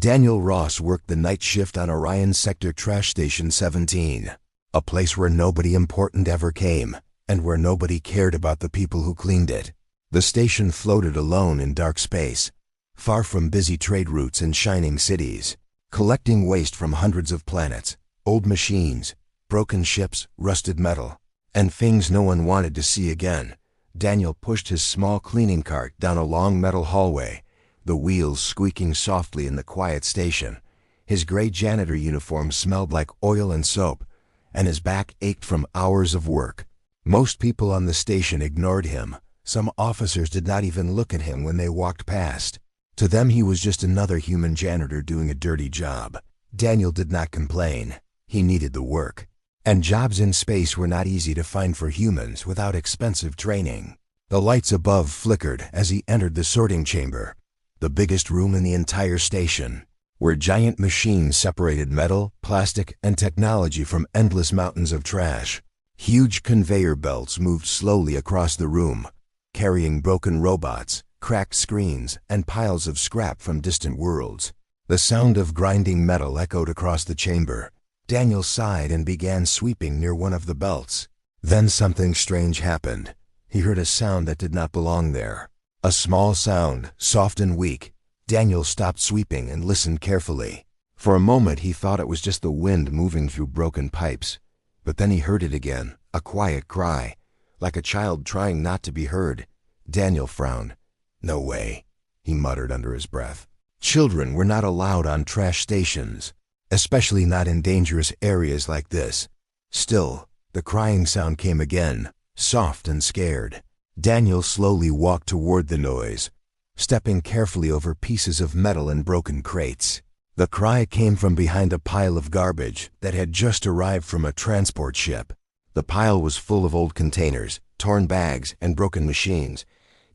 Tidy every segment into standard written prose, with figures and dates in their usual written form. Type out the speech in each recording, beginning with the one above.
Daniel Ross worked the night shift on Orion Sector Trash Station 17, a place where nobody important ever came, and where nobody cared about the people who cleaned it. The station floated alone in dark space, far from busy trade routes and shining cities, collecting waste from hundreds of planets, old machines, broken ships, rusted metal, and things no one wanted to see again. Daniel pushed his small cleaning cart down a long metal hallway, the wheels squeaking softly in the quiet station. His gray janitor uniform smelled like oil and soap, and his back ached from hours of work. Most people on the station ignored him. Some officers did not even look at him when they walked past. To them, he was just another human janitor doing a dirty job. Daniel did not complain. He needed the work. And jobs in space were not easy to find for humans without expensive training. The lights above flickered as he entered the sorting chamber, the biggest room in the entire station, where giant machines separated metal, plastic, and technology from endless mountains of trash. Huge conveyor belts moved slowly across the room, carrying broken robots, cracked screens, and piles of scrap from distant worlds. The sound of grinding metal echoed across the chamber. Daniel sighed and began sweeping near one of the belts. Then something strange happened. He heard a sound that did not belong there. A small sound, soft and weak. Daniel stopped sweeping and listened carefully. For a moment he thought it was just the wind moving through broken pipes. But then he heard it again, a quiet cry, like a child trying not to be heard. Daniel frowned. "No way," he muttered under his breath. Children were not allowed on trash stations, especially not in dangerous areas like this. Still, the crying sound came again, soft and scared. Daniel slowly walked toward the noise, stepping carefully over pieces of metal and broken crates. The cry came from behind a pile of garbage that had just arrived from a transport ship. The pile was full of old containers, torn bags, and broken machines.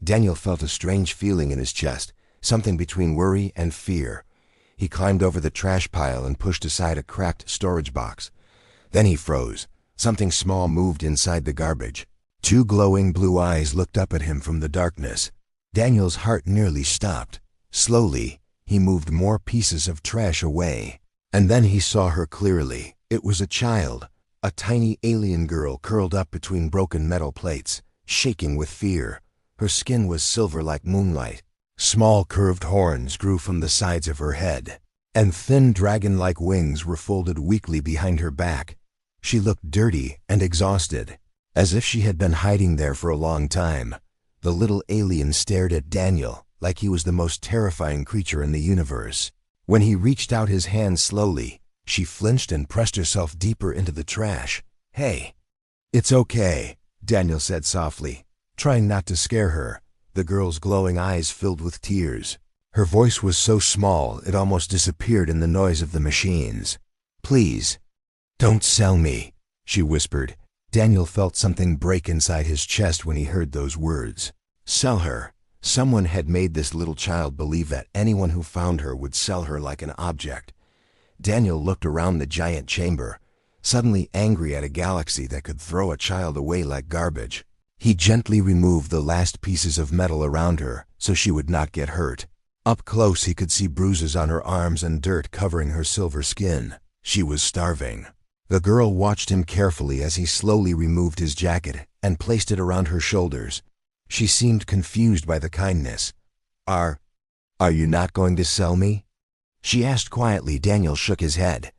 Daniel felt a strange feeling in his chest, something between worry and fear. He climbed over the trash pile and pushed aside a cracked storage box. Then he froze. Something small moved inside the garbage. Two glowing blue eyes looked up at him from the darkness. Daniel's heart nearly stopped. Slowly, he moved more pieces of trash away. And then he saw her clearly. It was a child, a tiny alien girl curled up between broken metal plates, shaking with fear. Her skin was silver like moonlight. Small curved horns grew from the sides of her head, and thin dragon-like wings were folded weakly behind her back. She looked dirty and exhausted, as if she had been hiding there for a long time. The little alien stared at Daniel like he was the most terrifying creature in the universe. When he reached out his hand slowly, she flinched and pressed herself deeper into the trash. "Hey." "It's okay," Daniel said softly, trying not to scare her. The girl's glowing eyes filled with tears. Her voice was so small it almost disappeared in the noise of the machines. "Please, don't sell me," she whispered. Daniel felt something break inside his chest when he heard those words. Sell her. Someone had made this little child believe that anyone who found her would sell her like an object. Daniel looked around the giant chamber, suddenly angry at a galaxy that could throw a child away like garbage. He gently removed the last pieces of metal around her so she would not get hurt. Up close he could see bruises on her arms and dirt covering her silver skin. She was starving. The girl watched him carefully as he slowly removed his jacket and placed it around her shoulders. She seemed confused by the kindness. Are you not going to sell me?" she asked quietly. Daniel shook his head.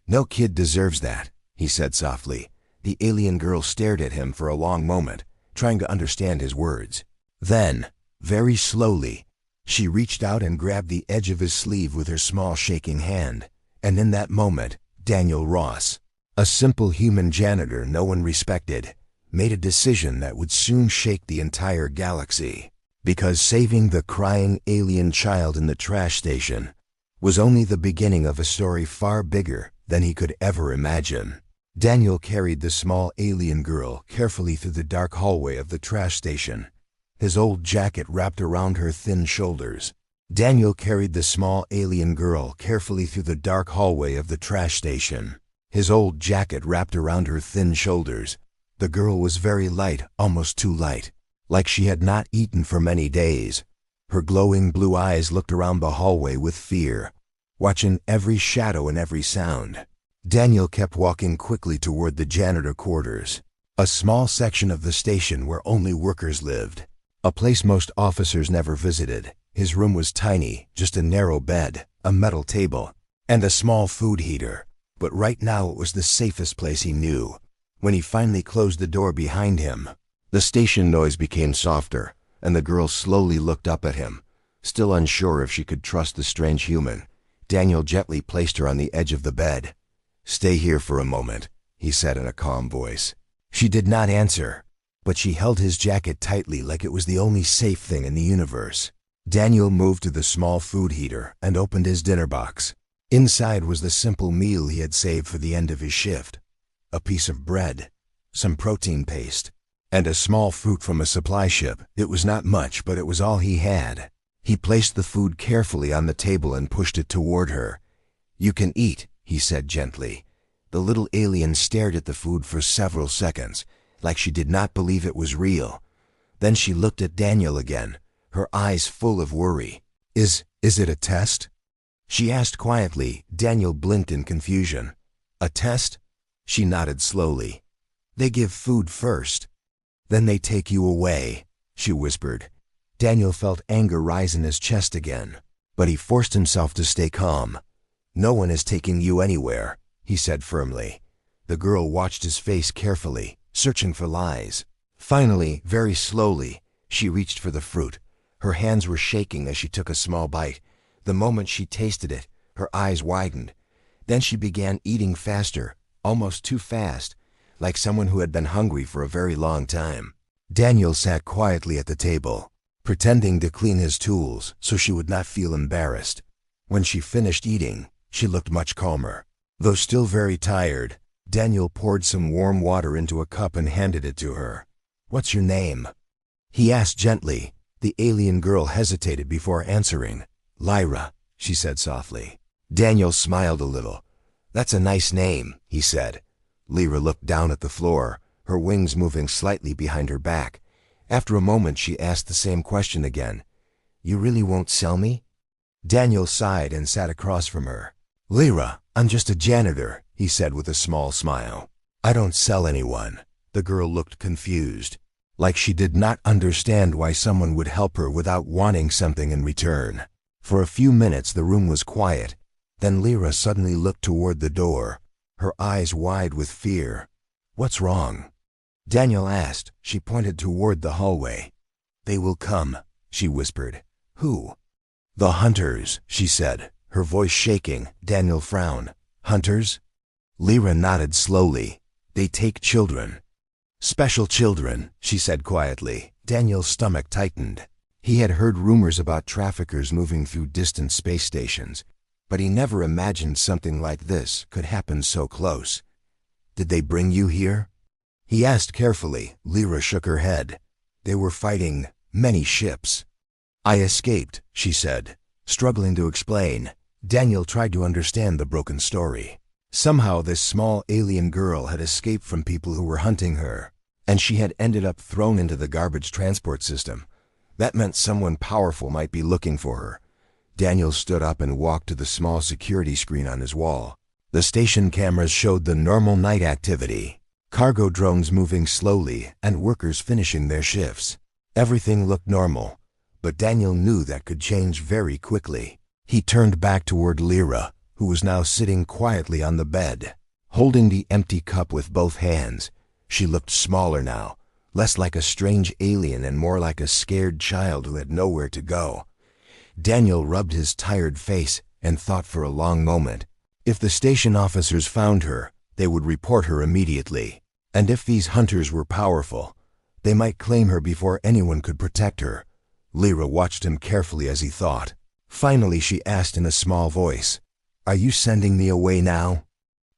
"No kid deserves that," he said softly. The alien girl stared at him for a long moment, trying to understand his words. Then, very slowly, she reached out and grabbed the edge of his sleeve with her small shaking hand. And in that moment, Daniel Ross, a simple human janitor no one respected, made a decision that would soon shake the entire galaxy. Because saving the crying alien child in the trash station was only the beginning of a story far bigger than he could ever imagine. Daniel carried the small alien girl carefully through the dark hallway of the trash station, his old jacket wrapped around her thin shoulders. Daniel carried the small alien girl carefully through the dark hallway of the trash station, his old jacket wrapped around her thin shoulders. The girl was very light, almost too light, like she had not eaten for many days. Her glowing blue eyes looked around the hallway with fear. watching every shadow and every sound. Daniel kept walking quickly toward the janitor quarters, a small section of the station where only workers lived, a place most officers never visited. His room was tiny, just a narrow bed, a metal table, and a small food heater. But right now it was the safest place he knew. When he finally closed the door behind him, the station noise became softer, and the girl slowly looked up at him, still unsure if she could trust the strange human. Daniel gently placed her on the edge of the bed. "Stay here for a moment," he said in a calm voice. She did not answer, but she held his jacket tightly like it was the only safe thing in the universe. Daniel moved to the small food heater and opened his dinner box. Inside was the simple meal he had saved for the end of his shift: a piece of bread, some protein paste, and a small fruit from a supply ship. It was not much, but it was all he had. He placed the food carefully on the table and pushed it toward her. "You can eat," he said gently. The little alien stared at the food for several seconds, like she did not believe it was real. Then she looked at Daniel again, her eyes full of worry. Is it a test?" she asked quietly. Daniel blinked in confusion. "A test?" She nodded slowly. "They give food first, then they take you away," she whispered. Daniel felt anger rise in his chest again, but he forced himself to stay calm. "No one is taking you anywhere," he said firmly. The girl watched his face carefully, searching for lies. Finally, very slowly, she reached for the fruit. Her hands were shaking as she took a small bite. The moment she tasted it, her eyes widened. Then she began eating faster, almost too fast, like someone who had been hungry for a very long time. Daniel sat quietly at the table, pretending to clean his tools so she would not feel embarrassed. When she finished eating, she looked much calmer. Though still very tired, Daniel poured some warm water into a cup and handed it to her. "What's your name?" he asked gently. The alien girl hesitated before answering. "Lyra," she said softly. Daniel smiled a little. "That's a nice name," he said. Lyra looked down at the floor, her wings moving slightly behind her back. After a moment she asked the same question again. "You really won't sell me?" Daniel sighed and sat across from her. "Lyra, I'm just a janitor," he said with a small smile. "I don't sell anyone." The girl looked confused, like she did not understand why someone would help her without wanting something in return. For a few minutes the room was quiet. Then Lyra suddenly looked toward the door, her eyes wide with fear. "What's wrong?" Daniel asked. She pointed toward the hallway. "They will come," she whispered. "Who?" "The hunters," she said, her voice shaking. Daniel frowned. "Hunters?" Lyra nodded slowly. "They take children." "Special children," she said quietly. Daniel's stomach tightened. He had heard rumors about traffickers moving through distant space stations, but he never imagined something like this could happen so close. "Did they bring you here?" he asked carefully. Lyra shook her head. "They were fighting many ships." "I escaped," she said, struggling to explain. Daniel tried to understand the broken story. Somehow this small alien girl had escaped from people who were hunting her, and she had ended up thrown into the garbage transport system. That meant someone powerful might be looking for her. Daniel stood up and walked to the small security screen on his wall. The station cameras showed the normal night activity: cargo drones moving slowly and workers finishing their shifts. Everything looked normal, but Daniel knew that could change very quickly. He turned back toward Lyra, who was now sitting quietly on the bed, holding the empty cup with both hands. She looked smaller now, less like a strange alien and more like a scared child who had nowhere to go. Daniel rubbed his tired face and thought for a long moment. If the station officers found her, they would report her immediately. And if these hunters were powerful, they might claim her before anyone could protect her. Lyra watched him carefully as he thought. Finally she asked in a small voice, "Are you sending me away now?"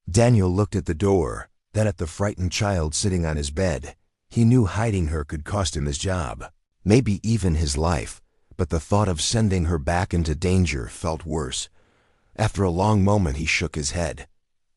Daniel looked at the door, then at the frightened child sitting on his bed. He knew hiding her could cost him his job, maybe even his life, but the thought of sending her back into danger felt worse. After a long moment he shook his head.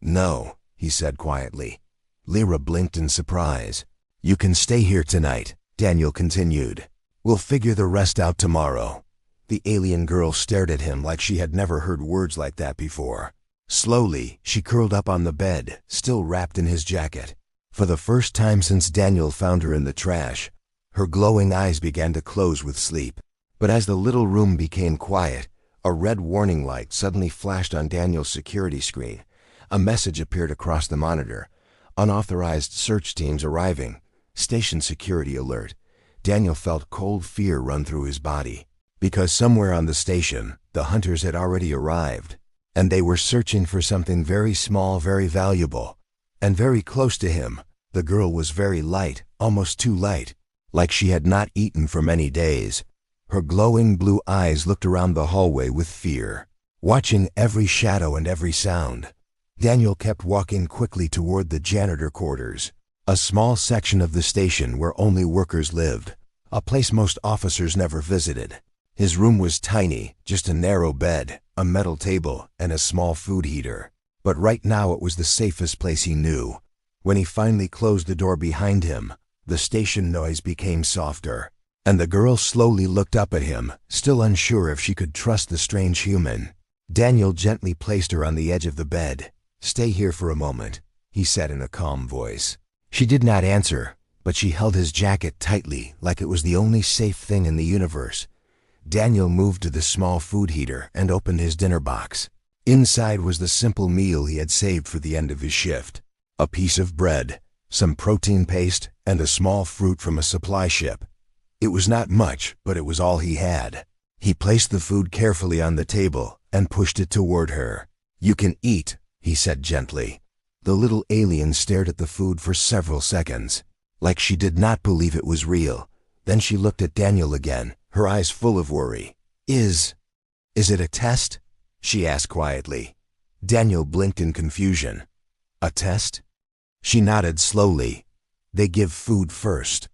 "No," he said quietly. Lyra blinked in surprise. "You can stay here tonight," Daniel continued. "We'll figure the rest out tomorrow." The alien girl stared at him like she had never heard words like that before. Slowly, she curled up on the bed, still wrapped in his jacket. For the first time since Daniel found her in the trash, her glowing eyes began to close with sleep. But as the little room became quiet, a red warning light suddenly flashed on Daniel's security screen. A message appeared across the monitor. Unauthorized search teams arriving. Station security alert. Daniel felt cold fear run through his body. Because somewhere on the station, the hunters had already arrived. And they were searching for something very small, very valuable. And very close to him, the girl was very light, almost too light, like she had not eaten for many days. Her glowing blue eyes looked around the hallway with fear, watching every shadow and every sound. Daniel kept walking quickly toward the janitor quarters, a small section of the station where only workers lived, a place most officers never visited. His room was tiny, just a narrow bed, a metal table, and a small food heater. But right now it was the safest place he knew. When he finally closed the door behind him, the station noise became softer, and the girl slowly looked up at him, still unsure if she could trust the strange human. Daniel gently placed her on the edge of the bed. "Stay here for a moment," he said in a calm voice. She did not answer, but she held his jacket tightly like it was the only safe thing in the universe. Daniel moved to the small food heater and opened his dinner box. Inside was the simple meal he had saved for the end of his shift. A piece of bread, some protein paste, and a small fruit from a supply ship. It was not much, but it was all he had. He placed the food carefully on the table and pushed it toward her. "You can eat," he said gently. The little alien stared at the food for several seconds, like she did not believe it was real. Then she looked at Daniel again, her eyes full of worry. Is it a test?" she asked quietly. Daniel blinked in confusion. "A test?" She nodded slowly. "They give food first.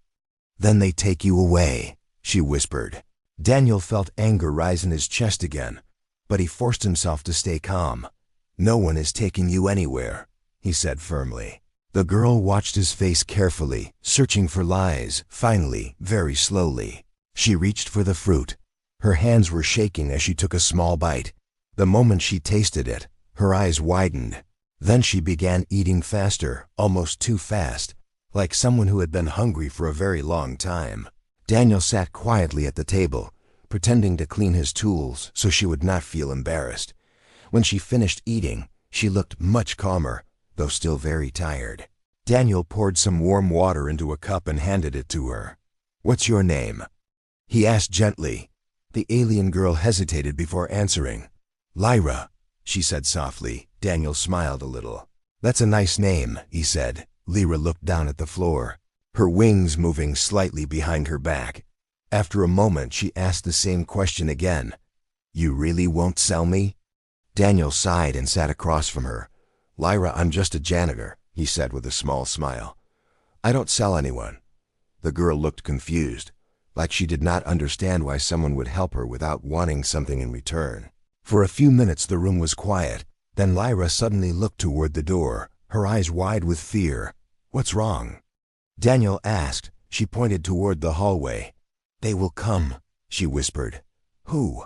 Then they take you away," she whispered. Daniel felt anger rise in his chest again, but he forced himself to stay calm. "No one is taking you anywhere," he said firmly. The girl watched his face carefully, searching for lies. Finally, very slowly, she reached for the fruit. Her hands were shaking as she took a small bite. The moment she tasted it, her eyes widened. Then she began eating faster, almost too fast, like someone who had been hungry for a very long time. Daniel sat quietly at the table, pretending to clean his tools so she would not feel embarrassed. When she finished eating, she looked much calmer, though still very tired. Daniel poured some warm water into a cup and handed it to her. "What's your name?" he asked gently. The alien girl hesitated before answering. "Lyra," she said softly. Daniel smiled a little. "That's a nice name," he said. Lyra looked down at the floor, her wings moving slightly behind her back. After a moment, she asked the same question again. "You really won't sell me?" Daniel sighed and sat across from her. "Lyra, I'm just a janitor," he said with a small smile. "I don't sell anyone." The girl looked confused, like she did not understand why someone would help her without wanting something in return. For a few minutes the room was quiet. Then Lyra suddenly looked toward the door, her eyes wide with fear. "What's wrong?" Daniel asked. She pointed toward the hallway. "They will come," she whispered. "Who?"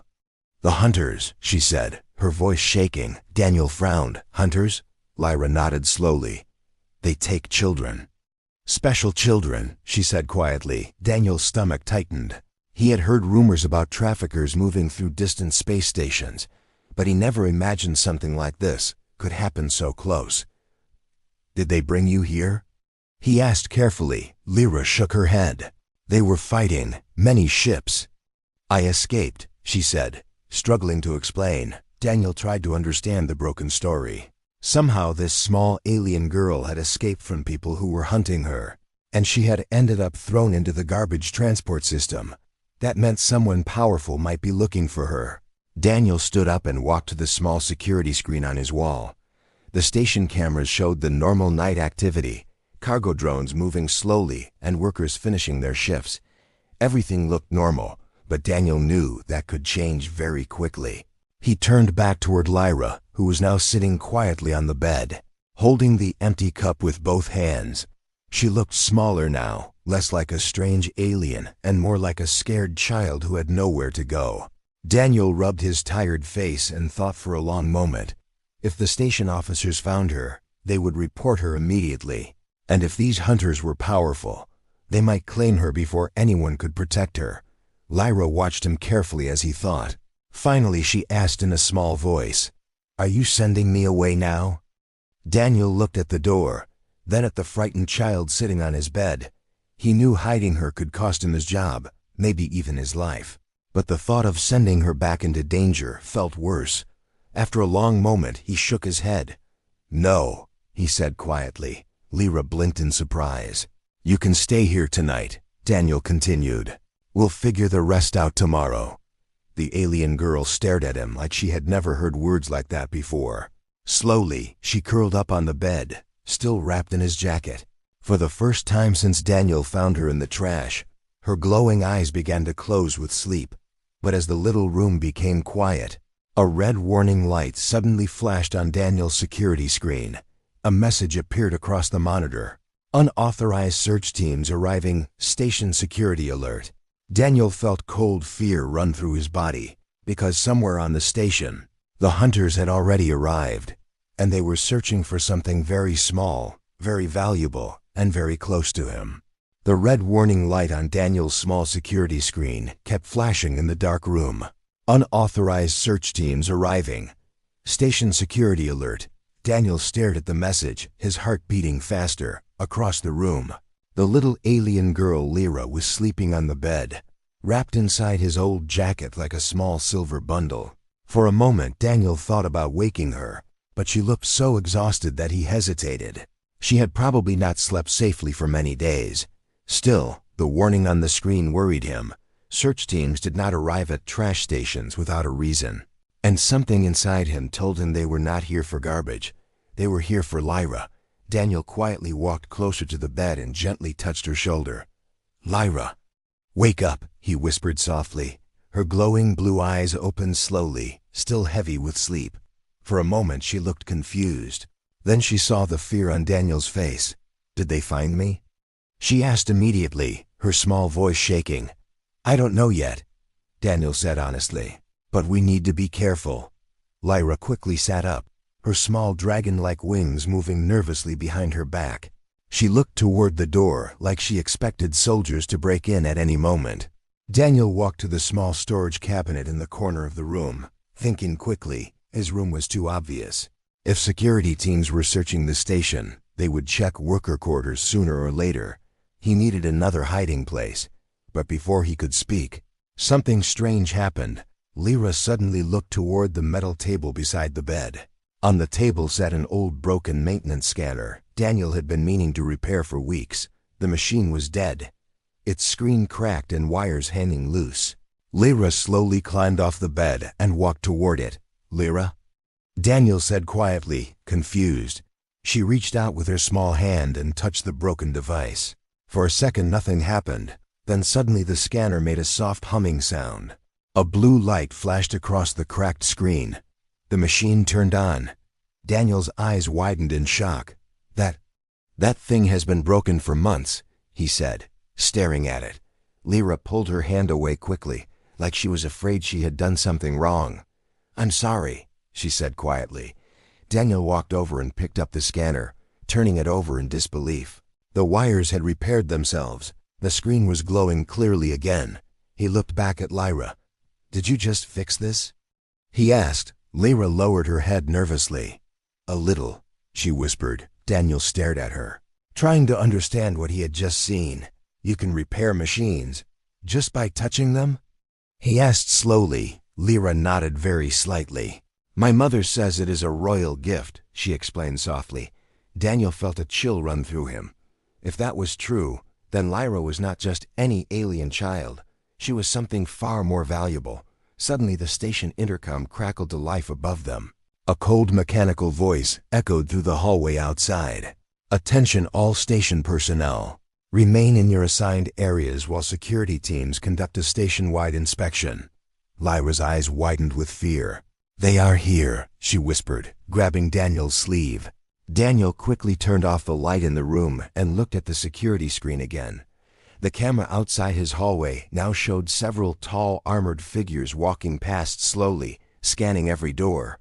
"The hunters," she said, her voice shaking. Daniel frowned. "Hunters?" Lyra nodded slowly. "They take children." "Special children," she said quietly. Daniel's stomach tightened. He had heard rumors about traffickers moving through distant space stations, but he never imagined something like this could happen so close. "Did they bring you here?" he asked carefully. Lyra shook her head. "They were fighting many ships." "I escaped," she said, struggling to explain. Daniel tried to understand the broken story. Somehow this small alien girl had escaped from people who were hunting her, and she had ended up thrown into the garbage transport system. That meant someone powerful might be looking for her. Daniel stood up and walked to the small security screen on his wall. The station cameras showed the normal night activity, cargo drones moving slowly and workers finishing their shifts. Everything looked normal, but Daniel knew that could change very quickly. He turned back toward Lyra, who was now sitting quietly on the bed, holding the empty cup with both hands. She looked smaller now, less like a strange alien and more like a scared child who had nowhere to go. Daniel rubbed his tired face and thought for a long moment. If the station officers found her, they would report her immediately. And if these hunters were powerful, they might claim her before anyone could protect her. Lyra watched him carefully as he thought. Finally, she asked in a small voice, "Are you sending me away now?" Daniel looked at the door, then at the frightened child sitting on his bed. He knew hiding her could cost him his job, maybe even his life. But the thought of sending her back into danger felt worse. After a long moment, he shook his head. "No," he said quietly. Lyra blinked in surprise. "You can stay here tonight," Daniel continued. "We'll figure the rest out tomorrow." The alien girl stared at him like she had never heard words like that before. Slowly, she curled up on the bed, still wrapped in his jacket. For the first time since Daniel found her in the trash, her glowing eyes began to close with sleep. But as the little room became quiet, a red warning light suddenly flashed on Daniel's security screen. A message appeared across the monitor. "Unauthorized search teams arriving. Station security alert." Daniel felt cold fear run through his body, because somewhere on the station, the hunters had already arrived, and they were searching for something very small, very valuable, and very close to him. The red warning light on Daniel's small security screen kept flashing in the dark room. "Unauthorized search teams arriving. Station security alert." Daniel stared at the message, his heart beating faster. Across the room, the little alien girl Lyra was sleeping on the bed, wrapped inside his old jacket like a small silver bundle. For a moment, Daniel thought about waking her, but she looked so exhausted that he hesitated. She had probably not slept safely for many days. Still, the warning on the screen worried him. Search teams did not arrive at trash stations without a reason. And something inside him told him they were not here for garbage. They were here for Lyra. Daniel quietly walked closer to the bed and gently touched her shoulder. "Lyra, wake up," he whispered softly. Her glowing blue eyes opened slowly, still heavy with sleep. For a moment she looked confused. Then she saw the fear on Daniel's face. "Did they find me?" she asked immediately, her small voice shaking. "I don't know yet," Daniel said honestly. "But we need to be careful." Lyra quickly sat up, her small dragon-like wings moving nervously behind her back. She looked toward the door like she expected soldiers to break in at any moment. Daniel walked to the small storage cabinet in the corner of the room, thinking quickly. His room was too obvious. If security teams were searching the station, they would check worker quarters sooner or later. He needed another hiding place. But before he could speak, something strange happened. Lyra suddenly looked toward the metal table beside the bed. On the table sat an old broken maintenance scanner Daniel had been meaning to repair for weeks. The machine was dead, its screen cracked and wires hanging loose. Lyra slowly climbed off the bed and walked toward it. "Lyra?" Daniel said quietly, confused. She reached out with her small hand and touched the broken device. For a second nothing happened. Then suddenly the scanner made a soft humming sound. A blue light flashed across the cracked screen. The machine turned on. Daniel's eyes widened in shock. That thing has been broken for months," he said, staring at it. Lyra pulled her hand away quickly, like she was afraid she had done something wrong. "I'm sorry," she said quietly. Daniel walked over and picked up the scanner, turning it over in disbelief. The wires had repaired themselves. The screen was glowing clearly again. He looked back at Lyra. "Did you just fix this?" he asked. Lyra lowered her head nervously. "A little," she whispered. Daniel stared at her, trying to understand what he had just seen. "You can repair machines just by touching them?" he asked slowly. Lyra nodded very slightly. "My mother says it is a royal gift," she explained softly. Daniel felt a chill run through him. If that was true, then Lyra was not just any alien child. She was something far more valuable. Suddenly the station intercom crackled to life above them. A cold mechanical voice echoed through the hallway outside. "Attention all station personnel. Remain in your assigned areas while security teams conduct a station-wide inspection." Lyra's eyes widened with fear. "They are here," she whispered, grabbing Daniel's sleeve. Daniel quickly turned off the light in the room and looked at the security screen again. The camera outside his hallway now showed several tall, armored figures walking past slowly, scanning every door.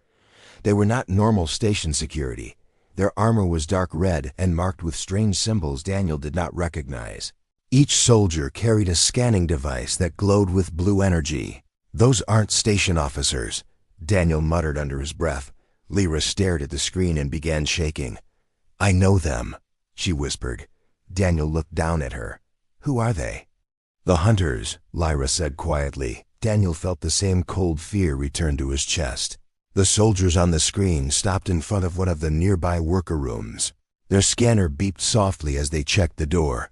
They were not normal station security. Their armor was dark red and marked with strange symbols Daniel did not recognize. Each soldier carried a scanning device that glowed with blue energy. "Those aren't station officers," Daniel muttered under his breath. Lyra stared at the screen and began shaking. "I know them," she whispered. Daniel looked down at her. "Who are they?" "The hunters," Lyra said quietly. Daniel felt the same cold fear return to his chest. The soldiers on the screen stopped in front of one of the nearby worker rooms. Their scanner beeped softly as they checked the door.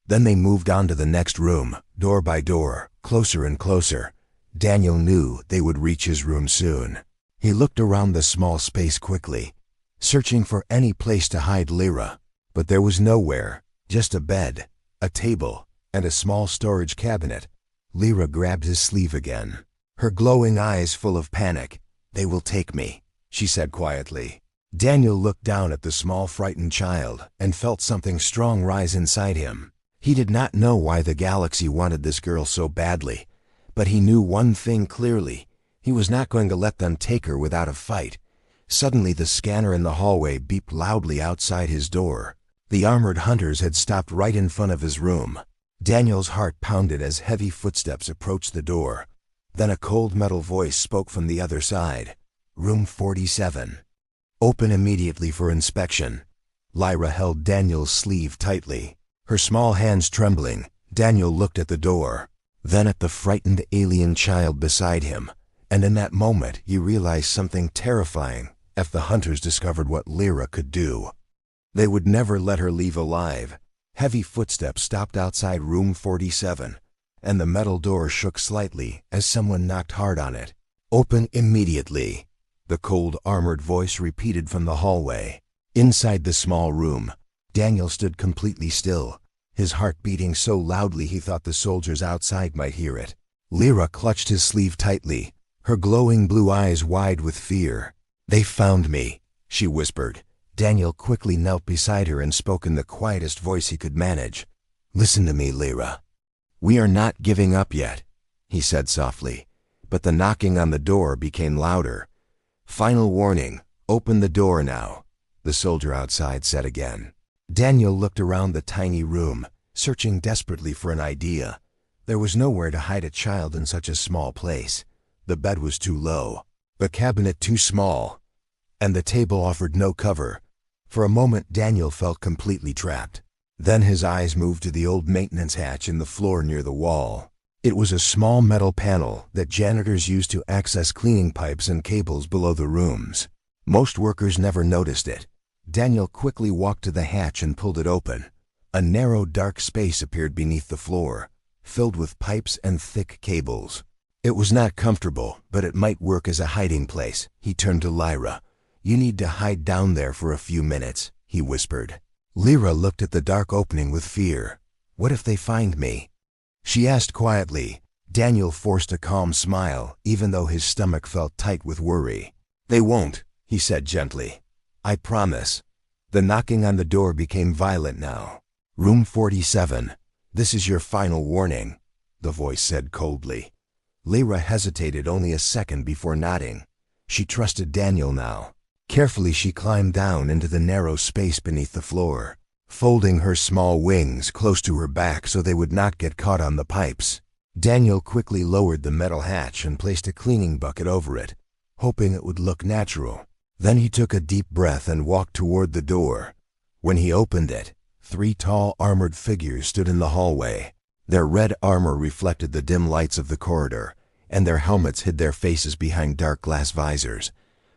Then they moved on to the next room, door by door, closer and closer. Daniel knew they would reach his room soon. He looked around the small space quickly, searching for any place to hide Lyra. But there was nowhere, just a bed, a table, and a small storage cabinet. Lyra grabbed his sleeve again, her glowing eyes full of panic. "They will take me," she said quietly. Daniel looked down at the small frightened child and felt something strong rise inside him. He did not know why the galaxy wanted this girl so badly, but he knew one thing clearly. He was not going to let them take her without a fight. Suddenly the scanner in the hallway beeped loudly outside his door. The armored hunters had stopped right in front of his room. Daniel's heart pounded as heavy footsteps approached the door. Then a cold metal voice spoke from the other side. "Room 47. Open immediately for inspection." Lyra held Daniel's sleeve tightly, her small hands trembling. Daniel looked at the door, then at the frightened alien child beside him, and in that moment he realized something terrifying. If the hunters discovered what Lyra could do, they would never let her leave alive. Heavy footsteps stopped outside room 47, and the metal door shook slightly as someone knocked hard on it. "Open immediately," the cold, armored voice repeated from the hallway. Inside the small room, Daniel stood completely still, his heart beating so loudly he thought the soldiers outside might hear it. Lyra clutched his sleeve tightly, her glowing blue eyes wide with fear. "They found me," she whispered. Daniel quickly knelt beside her and spoke in the quietest voice he could manage. "Listen to me, Lyra. We are not giving up yet," he said softly, but the knocking on the door became louder. "Final warning, open the door now," the soldier outside said again. Daniel looked around the tiny room, searching desperately for an idea. There was nowhere to hide a child in such a small place. The bed was too low, the cabinet too small, and the table offered no cover. For a moment Daniel felt completely trapped. Then his eyes moved to the old maintenance hatch in the floor near the wall. It was a small metal panel that janitors used to access cleaning pipes and cables below the rooms. Most workers never noticed it. Daniel quickly walked to the hatch and pulled it open. A narrow, dark space appeared beneath the floor, filled with pipes and thick cables. It was not comfortable, but it might work as a hiding place. He turned to Lyra. "You need to hide down there for a few minutes," he whispered. Lyra looked at the dark opening with fear. "What if they find me?" she asked quietly. Daniel forced a calm smile, even though his stomach felt tight with worry. "They won't," he said gently. "I promise." The knocking on the door became violent now. "Room 47, this is your final warning," the voice said coldly. Lyra hesitated only a second before nodding. She trusted Daniel now. Carefully she climbed down into the narrow space beneath the floor, folding her small wings close to her back so they would not get caught on the pipes. Daniel quickly lowered the metal hatch and placed a cleaning bucket over it, hoping it would look natural. Then he took a deep breath and walked toward the door. When he opened it, 3 tall armored figures stood in the hallway. Their red armor reflected the dim lights of the corridor, and their helmets hid their faces behind dark glass visors.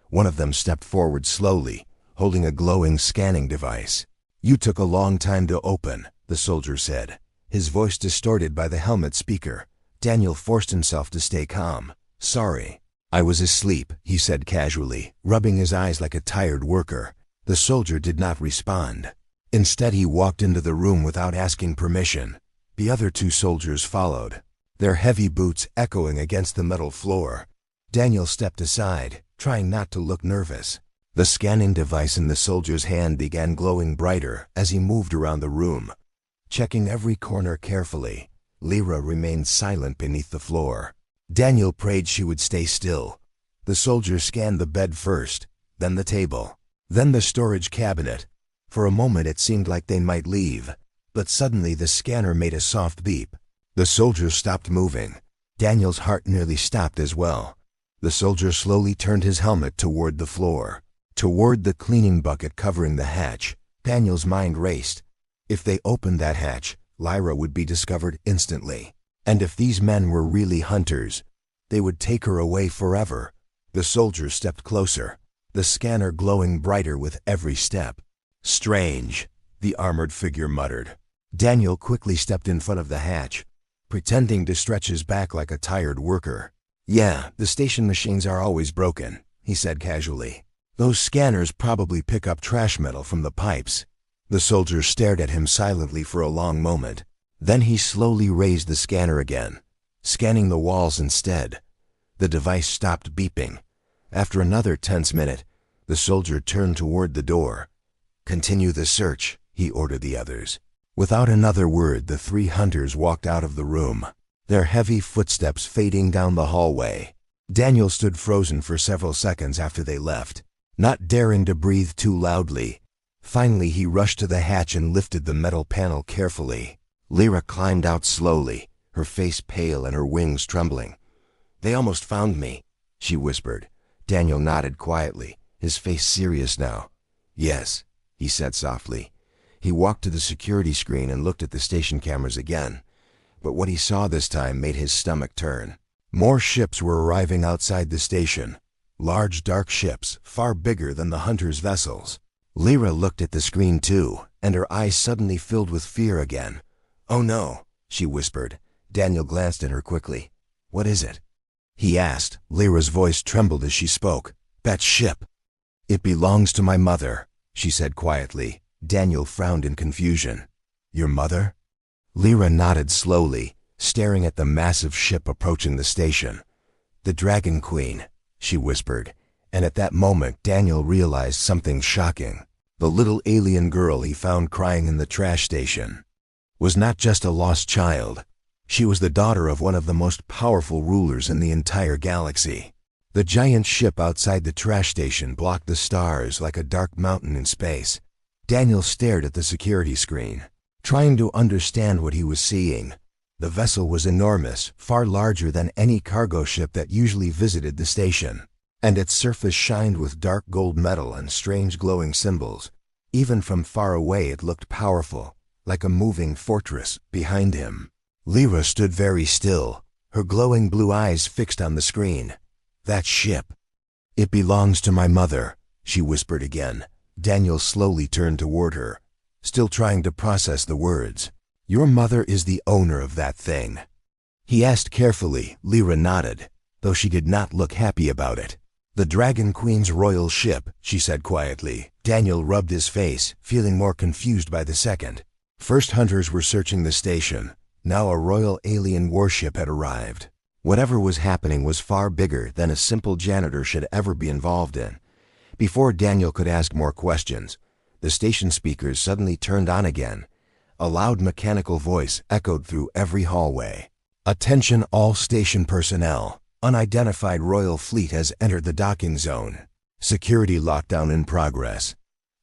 One of them stepped forward slowly, holding a glowing scanning device. "You took a long time to open," the soldier said, his voice distorted by the helmet speaker. Daniel forced himself to stay calm. "Sorry. I was asleep," he said casually, rubbing his eyes like a tired worker. The soldier did not respond. Instead, he walked into the room without asking permission. The other 2 soldiers followed, their heavy boots echoing against the metal floor. Daniel stepped aside, trying not to look nervous. The scanning device in the soldier's hand began glowing brighter as he moved around the room. Checking every corner carefully, Lyra remained silent beneath the floor. Daniel prayed she would stay still. The soldier scanned the bed first, then the table, then the storage cabinet. For a moment it seemed like they might leave, but suddenly the scanner made a soft beep. The soldier stopped moving. Daniel's heart nearly stopped as well. The soldier slowly turned his helmet toward the floor, toward the cleaning bucket covering the hatch. Daniel's mind raced. If they opened that hatch, Lyra would be discovered instantly. And if these men were really hunters, they would take her away forever. The soldier stepped closer, the scanner glowing brighter with every step. "Strange," the armored figure muttered. Daniel quickly stepped in front of the hatch, pretending to stretch his back like a tired worker. "Yeah, the station machines are always broken," he said casually. "Those scanners probably pick up trash metal from the pipes." The soldier stared at him silently for a long moment. Then he slowly raised the scanner again, scanning the walls instead. The device stopped beeping. After another tense minute, the soldier turned toward the door. "Continue the search," he ordered the others. Without another word, the three hunters walked out of the room, their heavy footsteps fading down the hallway. Daniel stood frozen for several seconds after they left, not daring to breathe too loudly. Finally, he rushed to the hatch and lifted the metal panel carefully. Lyra climbed out slowly, her face pale and her wings trembling. "They almost found me," she whispered. Daniel nodded quietly, his face serious now. "Yes," he said softly. He walked to the security screen and looked at the station cameras again. But what he saw this time made his stomach turn. More ships were arriving outside the station. Large, dark ships, far bigger than the hunters' vessels. Lyra looked at the screen too, and her eyes suddenly filled with fear again. "Oh no," she whispered. Daniel glanced at her quickly. "What is it?" he asked. Lyra's voice trembled as she spoke. "That ship." "It belongs to my mother," she said quietly. Daniel frowned in confusion. "Your mother?" Lyra nodded slowly, staring at the massive ship approaching the station. "The Dragon Queen," she whispered, and at that moment Daniel realized something shocking. The little alien girl he found crying in the trash station was not just a lost child. She was the daughter of one of the most powerful rulers in the entire galaxy. The giant ship outside the trash station blocked the stars like a dark mountain in space. Daniel stared at the security screen, trying to understand what he was seeing. The vessel was enormous, far larger than any cargo ship that usually visited the station, and its surface shined with dark gold metal and strange glowing symbols. Even from far away it looked powerful, like a moving fortress behind him. Lyra stood very still, her glowing blue eyes fixed on the screen. "That ship. It belongs to my mother," she whispered again. Daniel slowly turned toward her, still trying to process the words. "Your mother is the owner of that thing?" he asked carefully. Lyra nodded, though she did not look happy about it. "The Dragon Queen's royal ship," she said quietly. Daniel rubbed his face, feeling more confused by the second. First hunters were searching the station. Now a royal alien warship had arrived. Whatever was happening was far bigger than a simple janitor should ever be involved in. Before Daniel could ask more questions, the station speakers suddenly turned on again. A loud mechanical voice echoed through every hallway. "Attention all station personnel. Unidentified royal fleet has entered the docking zone. Security lockdown in progress."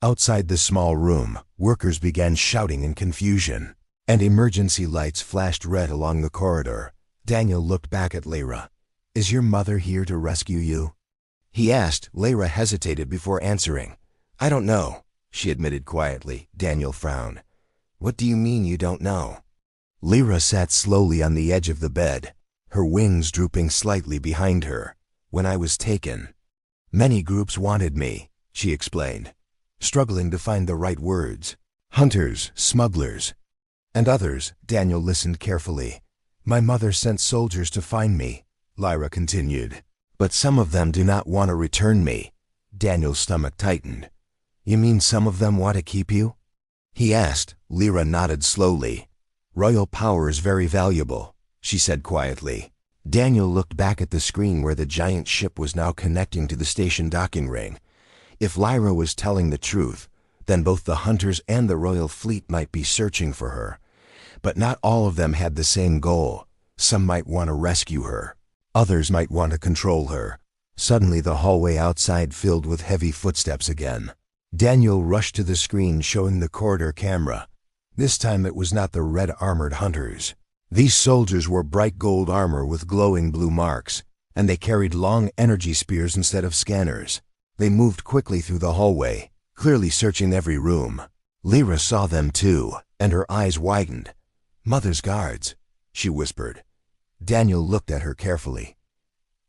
Outside the small room, workers began shouting in confusion, and emergency lights flashed red along the corridor. Daniel looked back at Lyra. "Is your mother here to rescue you?" he asked. Lyra hesitated before answering. "I don't know," she admitted quietly. Daniel frowned. "What do you mean you don't know?" Lyra sat slowly on the edge of the bed, her wings drooping slightly behind her. "When I was taken, many groups wanted me," she explained, struggling to find the right words. "Hunters, smugglers, and others." Daniel listened carefully. "My mother sent soldiers to find me," Lyra continued. "But some of them do not want to return me." Daniel's stomach tightened. "You mean some of them want to keep you?" he asked. Lyra nodded slowly. "Royal power is very valuable," she said quietly. Daniel looked back at the screen where the giant ship was now connecting to the station docking ring. If Lyra was telling the truth, then both the hunters and the royal fleet might be searching for her. But not all of them had the same goal. Some might want to rescue her. Others might want to control her. Suddenly the hallway outside filled with heavy footsteps again. Daniel rushed to the screen showing the corridor camera. This time it was not the red armored hunters. These soldiers wore bright gold armor with glowing blue marks, and they carried long energy spears instead of scanners. They moved quickly through the hallway, clearly searching every room. Lyra saw them too, and her eyes widened. "Mother's guards," she whispered. Daniel looked at her carefully.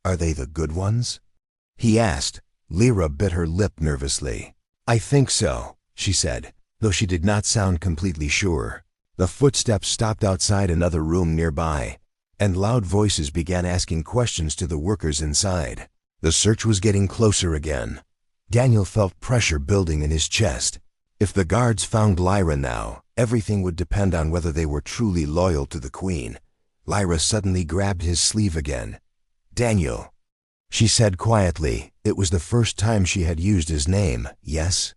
"Are they the good ones?" he asked. Lyra bit her lip nervously. "I think so," she said, though she did not sound completely sure. The footsteps stopped outside another room nearby, and loud voices began asking questions to the workers inside. The search was getting closer again. Daniel felt pressure building in his chest. If the guards found Lyra now, everything would depend on whether they were truly loyal to the Queen. Lyra suddenly grabbed his sleeve again. "Daniel," she said quietly. It was the first time she had used his name. "Yes?"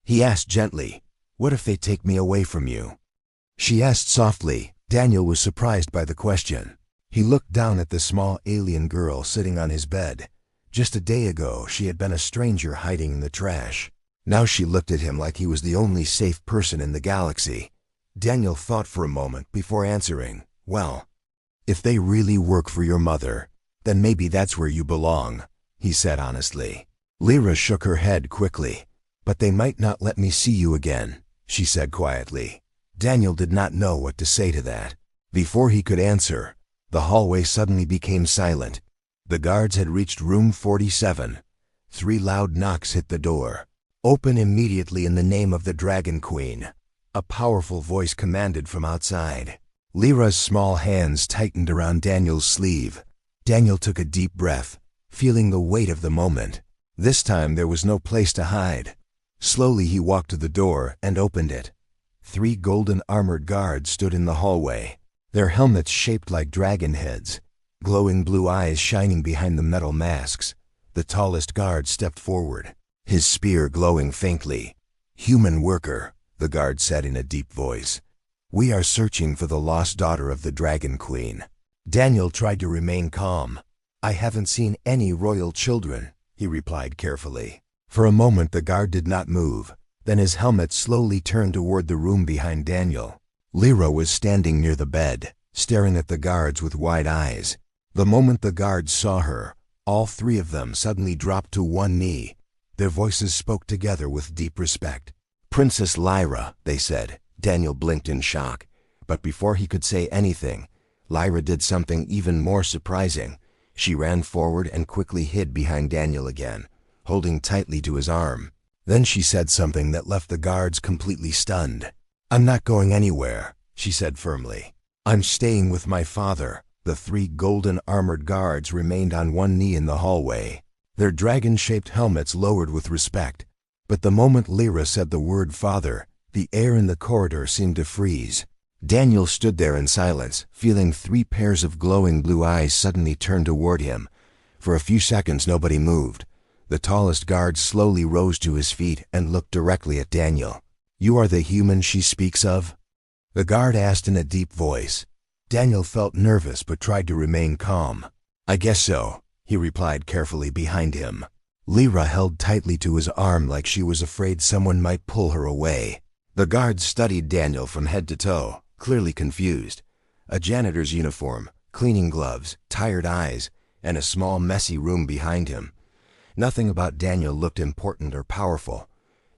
He asked gently. "What if they take me away from you?" She asked softly. Daniel was surprised by the question. He looked down at the small alien girl sitting on his bed. Just a day ago, she had been a stranger hiding in the trash. Now she looked at him like he was the only safe person in the galaxy. Daniel thought for a moment before answering. "Well, if they really work for your mother, then maybe that's where you belong," he said honestly. Lyra shook her head quickly. "But they might not let me see you again," she said quietly. Daniel did not know what to say to that. Before he could answer, the hallway suddenly became silent. The guards had reached room 47. 3 loud knocks hit the door. "Open immediately in the name of the Dragon Queen," a powerful voice commanded from outside. Lyra's small hands tightened around Daniel's sleeve. Daniel took a deep breath, feeling the weight of the moment. This time there was no place to hide. Slowly he walked to the door and opened it. 3 golden armored guards stood in the hallway, their helmets shaped like dragon heads, glowing blue eyes shining behind the metal masks. The tallest guard stepped forward, his spear glowing faintly. "Human worker," the guard said in a deep voice. "We are searching for the lost daughter of the Dragon Queen." Daniel tried to remain calm. "I haven't seen any royal children," he replied carefully. For a moment the guard did not move. Then his helmet slowly turned toward the room behind Daniel. Lyra was standing near the bed, staring at the guards with wide eyes. The moment the guards saw her, all 3 of them suddenly dropped to one knee. Their voices spoke together with deep respect. "Princess Lyra," they said. Daniel blinked in shock. But before he could say anything, Lyra did something even more surprising. She ran forward and quickly hid behind Daniel again, holding tightly to his arm. Then she said something that left the guards completely stunned. "I'm not going anywhere," she said firmly. "I'm staying with my father." The 3 golden armored guards remained on one knee in the hallway, their dragon-shaped helmets lowered with respect. But the moment Lyra said the word father, the air in the corridor seemed to freeze. Daniel stood there in silence, feeling 3 pairs of glowing blue eyes suddenly turn toward him. For a few seconds nobody moved. The tallest guard slowly rose to his feet and looked directly at Daniel. "You are the human she speaks of?" the guard asked in a deep voice. Daniel felt nervous but tried to remain calm. "I guess so," he replied carefully behind him. Lyra held tightly to his arm like she was afraid someone might pull her away. The guard studied Daniel from head to toe, clearly confused. A janitor's uniform, cleaning gloves, tired eyes, and a small messy room behind him. Nothing about Daniel looked important or powerful,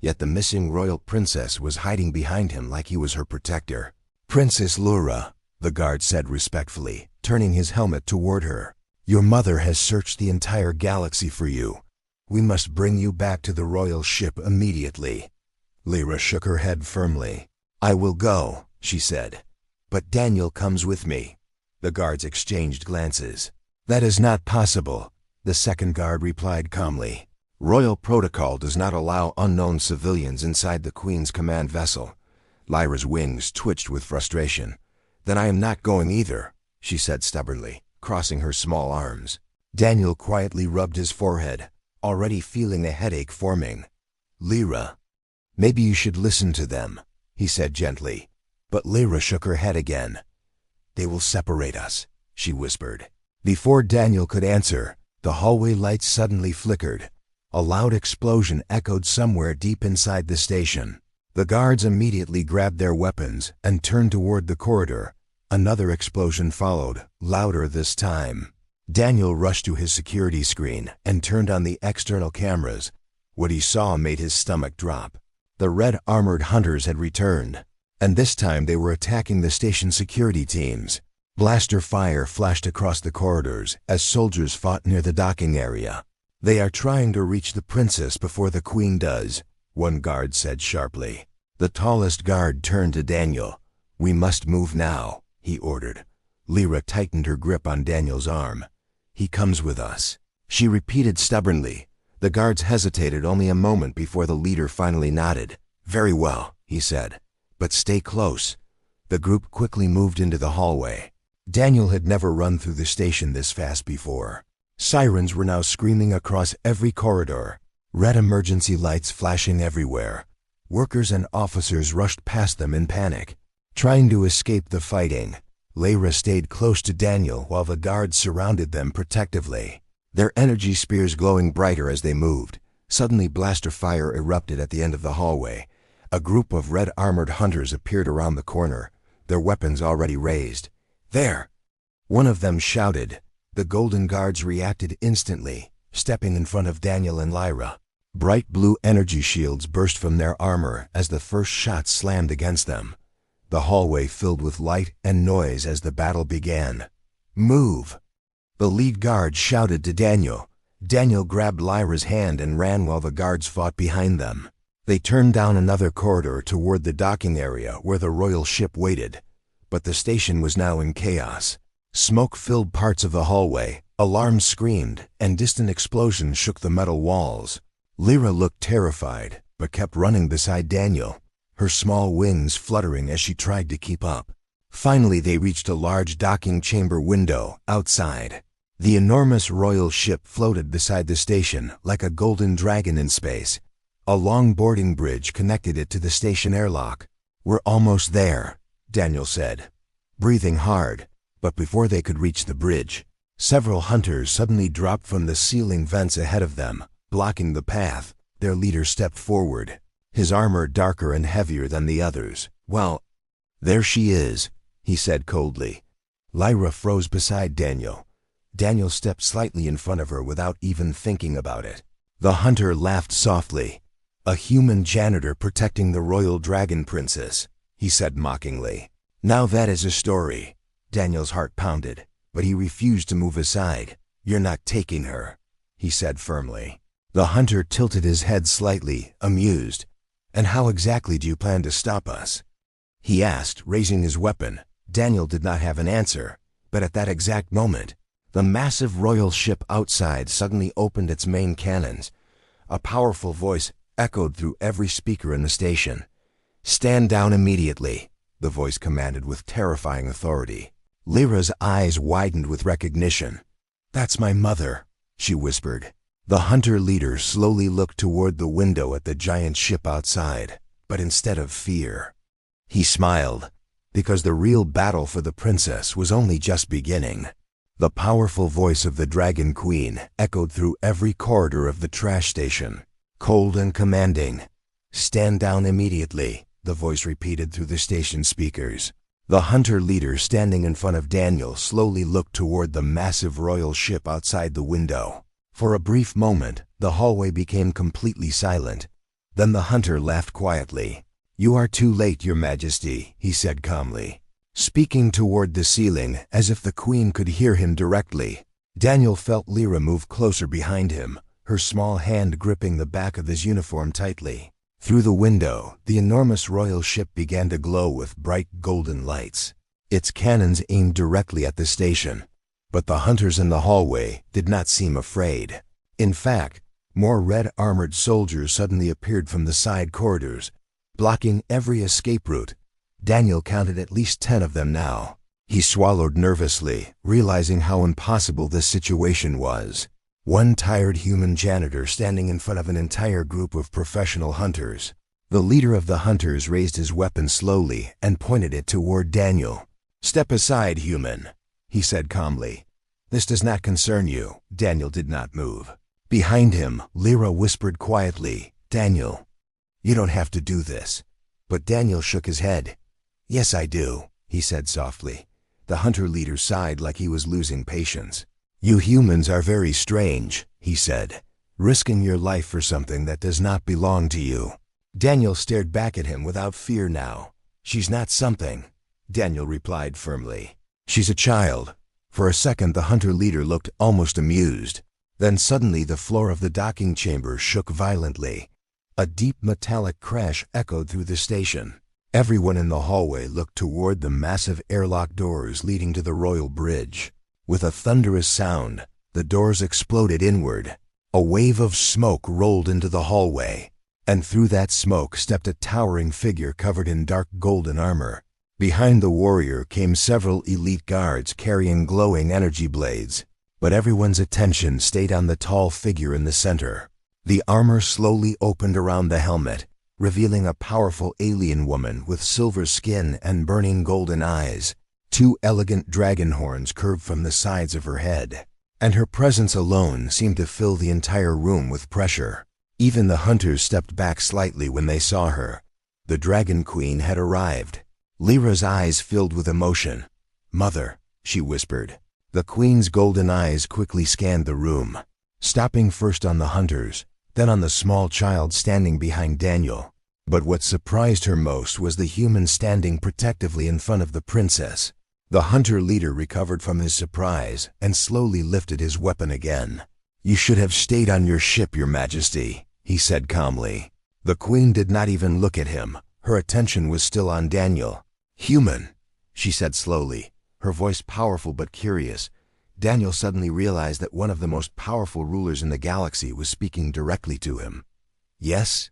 yet the missing royal princess was hiding behind him like he was her protector. "Princess Lyra," the guard said respectfully, turning his helmet toward her. "Your mother has searched the entire galaxy for you. We must bring you back to the royal ship immediately." Lyra shook her head firmly. "I will go," she said. "But Daniel comes with me." The guards exchanged glances. "That is not possible," the second guard replied calmly. "Royal protocol does not allow unknown civilians inside the Queen's command vessel." Lyra's wings twitched with frustration. "Then I am not going either," she said stubbornly, crossing her small arms. Daniel quietly rubbed his forehead, already feeling a headache forming. "Lyra, maybe you should listen to them," he said gently. But Lyra shook her head again. "They will separate us," she whispered. Before Daniel could answer, the hallway lights suddenly flickered. A loud explosion echoed somewhere deep inside the station. The guards immediately grabbed their weapons and turned toward the corridor. Another explosion followed, louder this time. Daniel rushed to his security screen and turned on the external cameras. What he saw made his stomach drop. The red armored hunters had returned, and this time they were attacking the station security teams. Blaster fire flashed across the corridors as soldiers fought near the docking area. "They are trying to reach the princess before the queen does," one guard said sharply. The tallest guard turned to Daniel. "We must move now," he ordered. Lyra tightened her grip on Daniel's arm. "He comes with us," she repeated stubbornly. The guards hesitated only a moment before the leader finally nodded. "Very well," he said, "but stay close." The group quickly moved into the hallway. Daniel had never run through the station this fast before. Sirens were now screaming across every corridor, red emergency lights flashing everywhere. Workers and officers rushed past them in panic, trying to escape the fighting. Lyra stayed close to Daniel while the guards surrounded them protectively, their energy spears glowing brighter as they moved. Suddenly blaster fire erupted at the end of the hallway. A group of red armored hunters appeared around the corner, their weapons already raised. "There!" one of them shouted. The golden guards reacted instantly, stepping in front of Daniel and Lyra. Bright blue energy shields burst from their armor as the first shots slammed against them. The hallway filled with light and noise as the battle began. "Move!" the lead guard shouted to Daniel. Daniel grabbed Lyra's hand and ran while the guards fought behind them. They turned down another corridor toward the docking area where the royal ship waited. But the station was now in chaos. Smoke filled parts of the hallway, alarms screamed, and distant explosions shook the metal walls. Lyra looked terrified, but kept running beside Daniel, her small wings fluttering as she tried to keep up. Finally, they reached a large docking chamber window outside. The enormous royal ship floated beside the station like a golden dragon in space. A long boarding bridge connected it to the station airlock. "We're almost there," Daniel said, breathing hard. But before they could reach the bridge, several hunters suddenly dropped from the ceiling vents ahead of them, blocking the path. Their leader stepped forward, his armor darker and heavier than the others. "Well, there she is," he said coldly. Lyra froze beside Daniel. Daniel stepped slightly in front of her without even thinking about it. The hunter laughed softly. "A human janitor protecting the royal dragon princess," he said mockingly. "Now that is a story." Daniel's heart pounded, but he refused to move aside. "You're not taking her," he said firmly. The hunter tilted his head slightly, amused. "And how exactly do you plan to stop us?" he asked, raising his weapon. Daniel did not have an answer, but at that exact moment, the massive royal ship outside suddenly opened its main cannons. A powerful voice echoed through every speaker in the station. "Stand down immediately," the voice commanded with terrifying authority. Lyra's eyes widened with recognition. "That's my mother," she whispered. The hunter leader slowly looked toward the window at the giant ship outside, but instead of fear, he smiled, because the real battle for the princess was only just beginning. The powerful voice of the Dragon Queen echoed through every corridor of the trash station, cold and commanding. "Stand down immediately," the voice repeated through the station speakers. The hunter leader standing in front of Daniel slowly looked toward the massive royal ship outside the window. For a brief moment, the hallway became completely silent. Then the hunter laughed quietly. "You are too late, Your Majesty," he said calmly, speaking toward the ceiling as if the queen could hear him directly. Daniel felt Lyra move closer behind him, her small hand gripping the back of his uniform tightly. Through the window, the enormous royal ship began to glow with bright golden lights. Its cannons aimed directly at the station, but the hunters in the hallway did not seem afraid. In fact, more red armored soldiers suddenly appeared from the side corridors, blocking every escape route. Daniel counted at least 10 of them now. He swallowed nervously, realizing how impossible this situation was. One tired human janitor standing in front of an entire group of professional hunters. The leader of the hunters raised his weapon slowly and pointed it toward Daniel. "Step aside, human," he said calmly. "This does not concern you." Daniel did not move. Behind him, Lyra whispered quietly, "Daniel, you don't have to do this." But Daniel shook his head. "Yes, I do," he said softly. The hunter leader sighed like he was losing patience. "You humans are very strange," he said, "risking your life for something that does not belong to you." Daniel stared back at him without fear now. "She's not something," Daniel replied firmly. "She's a child." For a second the hunter leader looked almost amused. Then suddenly the floor of the docking chamber shook violently. A deep metallic crash echoed through the station. Everyone in the hallway looked toward the massive airlock doors leading to the royal bridge. With a thunderous sound, the doors exploded inward. A wave of smoke rolled into the hallway, and through that smoke stepped a towering figure covered in dark golden armor. Behind the warrior came several elite guards carrying glowing energy blades, but everyone's attention stayed on the tall figure in the center. The armor slowly opened around the helmet, revealing a powerful alien woman with silver skin and burning golden eyes. Two elegant dragon horns curved from the sides of her head, and her presence alone seemed to fill the entire room with pressure. Even the hunters stepped back slightly when they saw her. The Dragon Queen had arrived. Lyra's eyes filled with emotion. "Mother," she whispered. The queen's golden eyes quickly scanned the room, stopping first on the hunters, then on the small child standing behind Daniel. But what surprised her most was the human standing protectively in front of the princess. The hunter leader recovered from his surprise and slowly lifted his weapon again. "You should have stayed on your ship, Your Majesty," he said calmly. The queen did not even look at him. Her attention was still on Daniel. "Human," she said slowly, her voice powerful but curious. Daniel suddenly realized that one of the most powerful rulers in the galaxy was speaking directly to him. "Yes?"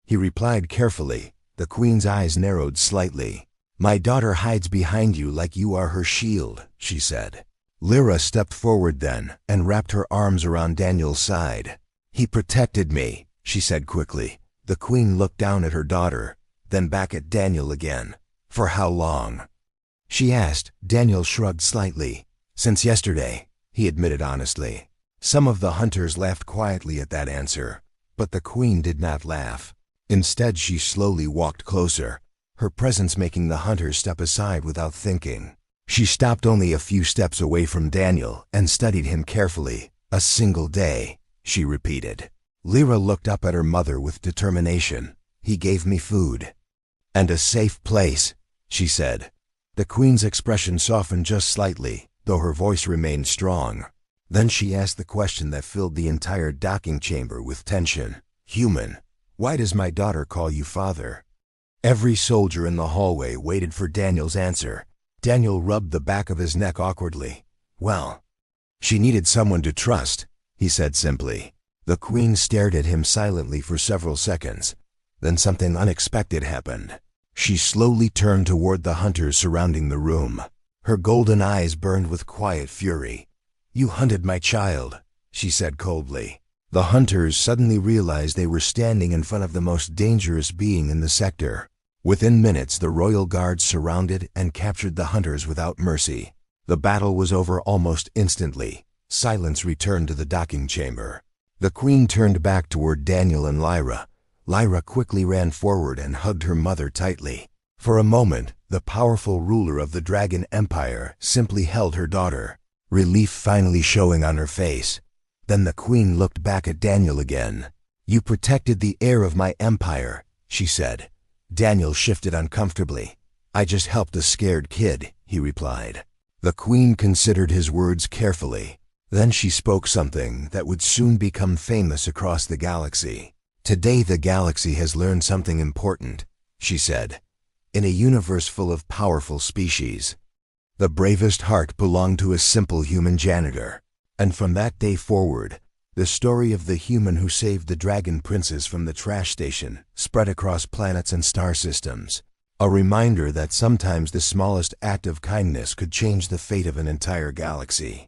he replied carefully. The queen's eyes narrowed slightly. "My daughter hides behind you like you are her shield," she said. Lyra stepped forward then and wrapped her arms around Daniel's side. "He protected me," she said quickly. The queen looked down at her daughter, then back at Daniel again. "For how long?" she asked. Daniel shrugged slightly. "Since yesterday," he admitted honestly. Some of the hunters laughed quietly at that answer, but the queen did not laugh. Instead, she slowly walked closer, her presence making the hunters step aside without thinking. She stopped only a few steps away from Daniel and studied him carefully. "A single day," she repeated. Lyra looked up at her mother with determination. "He gave me food." "And a safe place," she said. The queen's expression softened just slightly, though her voice remained strong. Then she asked the question that filled the entire docking chamber with tension. "Human, why does my daughter call you father?" Every soldier in the hallway waited for Daniel's answer. Daniel rubbed the back of his neck awkwardly. "Well, she needed someone to trust," he said simply. The queen stared at him silently for several seconds. Then something unexpected happened. She slowly turned toward the hunters surrounding the room. Her golden eyes burned with quiet fury. "You hunted my child," she said coldly. The hunters suddenly realized they were standing in front of the most dangerous being in the sector. Within minutes, the royal guards surrounded and captured the hunters without mercy. The battle was over almost instantly. Silence returned to the docking chamber. The queen turned back toward Daniel and Lyra. Lyra quickly ran forward and hugged her mother tightly. For a moment, the powerful ruler of the Dragon Empire simply held her daughter, relief finally showing on her face. Then the queen looked back at Daniel again. "You protected the heir of my empire," she said. Daniel shifted uncomfortably. "I just helped a scared kid," he replied. The queen considered his words carefully. Then she spoke something that would soon become famous across the galaxy. "Today the galaxy has learned something important," she said. "In a universe full of powerful species, the bravest heart belonged to a simple human janitor. And from that day forward, the story of the human who saved the Dragon Princess from the trash station spread across planets and star systems. A reminder that sometimes the smallest act of kindness could change the fate of an entire galaxy."